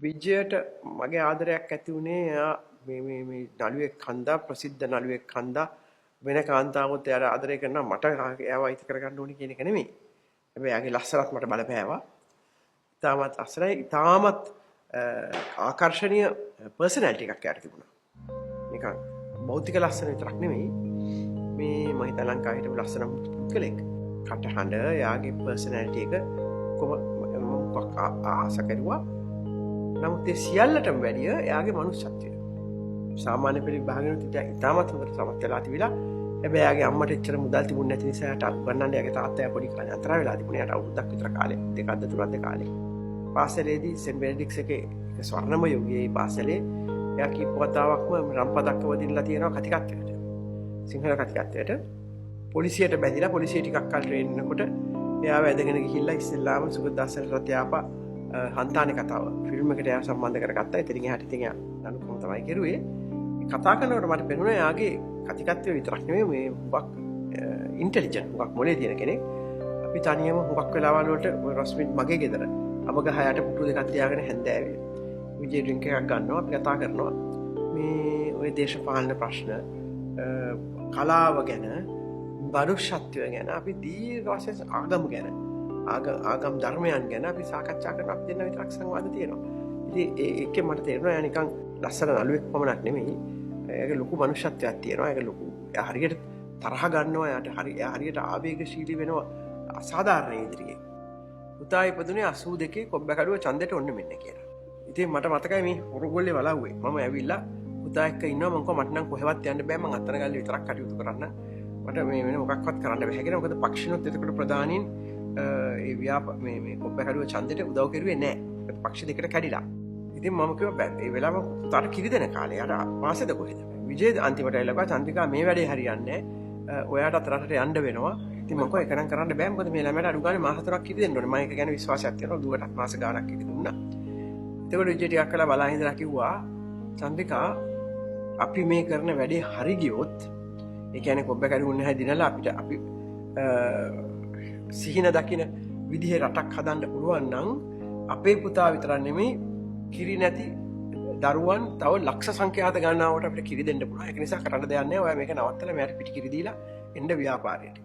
විජයට මගේ ආදරයක් ඇති වුණේ එයා මේ නළුවෙක් හන්දා ප්‍රසිද්ධ නළුවෙක් හන්දා වෙන කාන්තාවොත් එයාට ආදරය කරනවා මට එයාව අයිති කරගන්න ඕනේ කියන එක නෙමෙයි. හැබැයි එයාගේ ලස්සනත් මට බලපෑවා. තාමත් අසරයි තාමත් ආකර්ෂණීය පර්සනැලිටි එකක් එයාට තිබුණා. නිකන් භෞතික ලස්සන විතරක් නෙමෙයි මේ මම හිතා ලංකාවේ හිටපු ලස්සනම පුද්ගලෙක්. කටහඬ එයාගේ පර්සනැලිටි එක කොහොම ආස කරුවා. නමුත් ඒ සියල්ලටම වැඩිය එයාගේ මනුෂ්‍යත්වය. සාමාන්‍ය පෙළ විභාගෙනුත් ඉතාමත් හොඳට සමත් වෙලා තිබිලා. හැබැයි එයාගේ අම්මට එච්චර මුදල් තිබුණ නැති නිසා එයාට උගන්නන්න එයාගේ තාත්තා පොඩි කාලේ අතර වෙලා තිබුණේ. එයාට අවුරුද්දක් විතර කාලේ දෙකක්ද තුනක්ද කාලේ. පාසලේදී සෙන්ට් බෙනඩික්ට්ස් එකේ ස්වර්ණම යුගයේ පාසලේ එයා කීප වතාවක්ම රම්පදක්ක වදින්නලා තියෙනවා කතිකත්වයට. සිංහල කතිකත්වයට. පොලිසියට බැඳිලා පොලිසිය ටිකක් කල් ට්‍රේන් කරනකොට එයාව ඇදගෙන ගිහිල්ලා ඉස්සෙල්ලාම සුගතදාසන් රත්යාපා හන්තානේ කතාව ෆිල්ම් එකට එයා සම්බන්ධ කරගත්තා. ඉතින් එහාට ඉතින් එයා අනුකම තමයි කෙරුවේ. කතා කරනකොට මට පෙනුණා එයාගේ කතිකත්වය විතරක් නෙමෙයි මේ හුඟක් ඉන්ටෙලිජන්ට් හුඟක් මොලේ තියෙන කෙනෙක්. අපි තනියම හුඟක් වෙලාවල් වලට ඔය රොස්මින් මගේ ගෙදර අමග හයට පුටු දෙකක් තියාගෙන හැන්දෑවේ විජේ ඩ්‍රින්ක් එකක් ගන්නවා අපි කතා කරනවා මේ ඔය දේශපාලන ප්‍රශ්න කලාව ගැන මනුෂ්‍යත්වය ගැන අපි දීර්ඝ වශයෙන් ආගම ගැන ආගම් ධර්මයන් ගැන අපි සාකච්ඡා කරන අපි දෙන්න විතරක් සංවාද තියෙනවා. ඉතින් ඒකේ මට තේරෙනවා එයා නිකන් ලස්සන නළුවෙක් පමණක් නෙමෙයි. එයාගේ ලොකු මනුෂ්‍යත්වයක් තියෙනවා. ඒක ලොකු. එයා හරියට තරහ ගන්නවා. එයා හරියට ආවේගශීලී වෙනවා. අසාධාරණ ඉදිරියේ. පුතා ඉපදුනේ 82 කොබ්බකඩුව ඡන්දෙට ඔන්න මෙන්න කියලා. ඉතින් මට මතකයි මේ හොරගොල්ලේ වලව්වේ. මම ඇවිල්ලා පුතා එක්ක ඉන්නවා මම කොහොම මට නම් කොහෙවත් යන්න බෑ මං අත්තන ගල්ලේ විතරක් කටයුතු කරන්න. මට මේ වෙන මොකක්වත් කරන්න බෑ කියලා. මොකද පක්ෂිනොත් එතකොට ප්‍රධානීන් ඒ මේ කොබ්බකඩුව ඡන්දෙට උදව් කරුවේ නෑ. පක්ෂ දෙකට කැඩිලා. ඉතින් මම කිව්වා බෑ ඒ වෙලාව පුතාට කිරි දෙන කාලේ යාට වාසෙද කොහෙද? විජේ අන්තිමට එළවා චන්ද්‍රිකා මේ වැඩේ හරියන්නේ නෑ. ඔයාට අතරට යන්න වෙනවා. ඉතින් මම කිව්වා එකනම් කරන්න බෑ මොකද මේ ළමයට අඩු ගානේ මාස 3ක් කිරි දෙන්න ඕනේ. මම ඒක ගැන විශ්වාසයක් තියෙනවා. දුවටත් මාස ගාණක් කිරි දුන්නා. එතකොට විජේ ටිකක් කළා බලා හිඳලා කිව්වා චන්ද්‍රිකා අපි මේ කරන වැඩේ හරි ගියොත් ඒ කියන්නේ කොබ්බ කැඩුන්නේ නැහැ දිනලා අපිට අපි සිහින දකින්න විදිහේ රටක් හදන්න පුළුවන් නම් අපේ පුතා විතරක් නෙමෙයි කිරි නැති දරුවන් තව ලක්ෂ සංඛ්‍යාත ගණනාවකට අපිට කිරි දෙන්න පුළුවන්. ඒක නිසා කරන්න දෙයක් නැහැ. ඔයා මේක නවත්තලා මට පිටි කිරි දීලා එන්න ව්‍යාපාරයට.